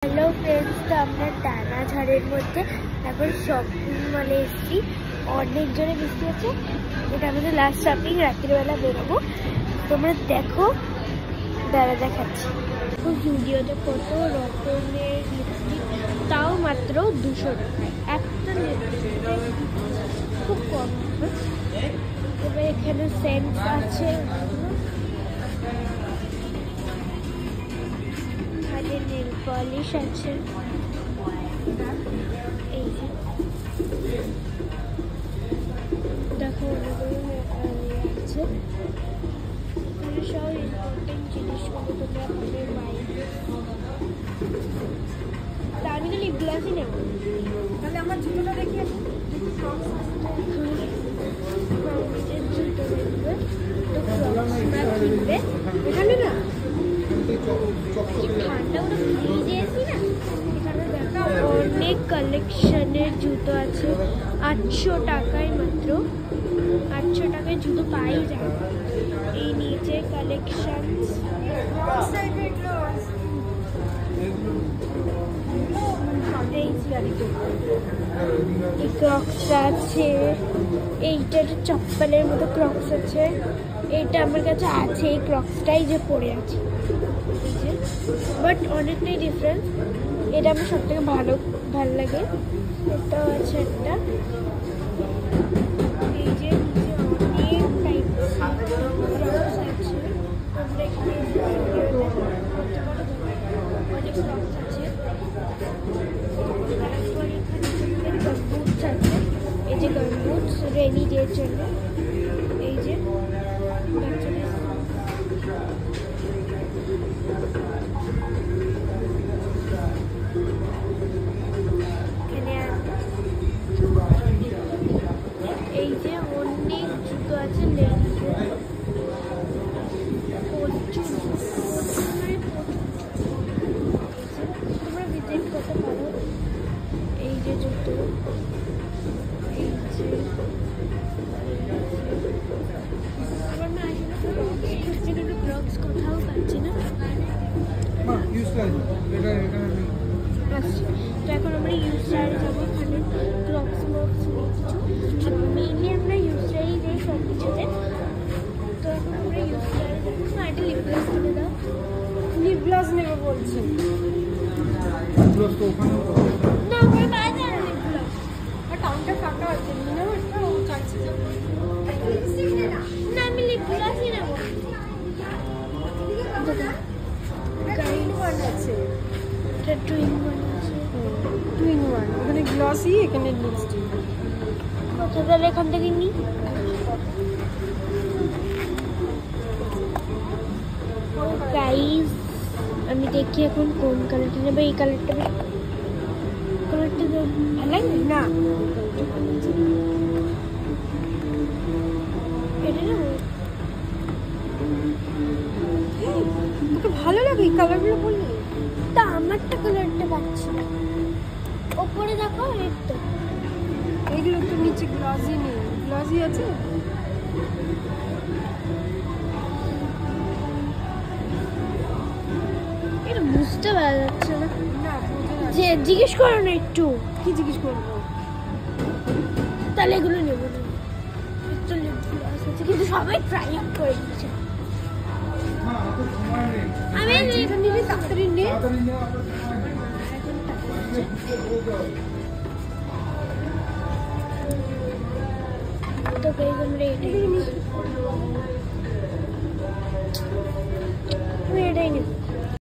Hello friends, তো আমরা টানাঝড়ের মধ্যে এখন শপিং মলে এসেছি। অনেক জনে বৃষ্টি আছে, এটা আমাদের লাস্ট শপিং। রাত্রিবেলা বেরোবো, তোমরা দেখো। দাঁড়া দেখাচ্ছি। ভিডিওতে কত রকমের লিপস্টিক, তাও মাত্র 200 টাকায় একটা লিপস্টিক, খুব কম। এবার এখানে সেন্ট আছে, নেল পলিশ আছে, এই যে দেখো অনেকগুলো আছে। সব ইম্পর্টেন্ট জিনিসগুলো তোমরা পাবে বাইরে। আমি তো লিপ গ্লাসই নেব। তাহলে আমার জুতোটা দেখি, নিজের জুতো দেখবে, তো ক্রক্সটা কিনবে। এখানে না ঠান্ডা ওটা ফ্রিজে এসি না, এখানে দেখো অনেক কালেকশনের জুতো আছে। 800 টাকায়, মাত্র 800 টাকায় জুতো পাই যায়। এই নিচে কালেকশন, এই ক্রক্স আছে, এইটা চপ্পলের মতো ক্রক্স আছে। এইটা আমার কাছে আছে, এই ক্রক্সটাই যে পরে আছে, বাট অনেকটাই ডিফারেন্স। এটা আমার সব থেকে ভালো লাগে। এটাও আছে একটা, এই যে অনেক টাইপ আছে। তোমরা এখানে অনেক ক্রক্স আছে। তারপর এখানে গামবুটস আছে, এই যে গামবুটস রেনি ডের জন্য। এই যে বাচ্চাদের এই যে অনেক জুতো আছে, লেডিসের তোমরা ভিজিট করতে পারো। এই যে জুতো, এই যে আমার মা আসলে খুঁজছে, কিন্তু ক্রক্স কোথাও পাচ্ছি না। তো এখন আমরা ইউজডারে যাবো, ওখানে ক্রক্স মক্স কিছু, মেনলি আমরা ইউজডারেই যাই সব কিছুতে। তো এখন আমরা ইউজডারে যাবো। না, এটা লিপ গ্লাস কিনে দাও। লিপ গ্লাস নেবে বলছি না, ওখানে পাওয়া যায় না লিপ গ্লাস। আর টাউনটা ফাঁকা আছে, নিয়ে একটা ও চাইছে না, আমি লিপ গ্লাসই নেবো। আছে, এটা 2-in-1 আছে। 2-in-1, ওখানে গ্লসি, এখানে লিপস্টিক। আচ্ছা, তাহলে এখান থেকে নিই। গাইস, আমি দেখি এখন কোন কালারটা নেবো। এই কালারটা ভালো লাগে না, এটা নেবো। তোকে ভালো লাগে এই কালারগুলো বললি? তা আমারটা কালারটা পাচ্ছি না। ওপরে দেখো, এই তো এইগুলো তো নিচে গ্লসি নেই, গ্লসি আছে। এটা বুঝতে পারা যাচ্ছে না। না, যে জিজ্ঞেস করো না একটু। কি জিজ্ঞেস করবো? তাহলে এগুলো নেবো না। একটু লিপ গ্লাস আছে, কিন্তু সবাই ট্রাই আউট করে দিচ্ছে। আমি যেটা নিবি তাড়াতাড়ি নে। তো গাইস, আমরা এটাই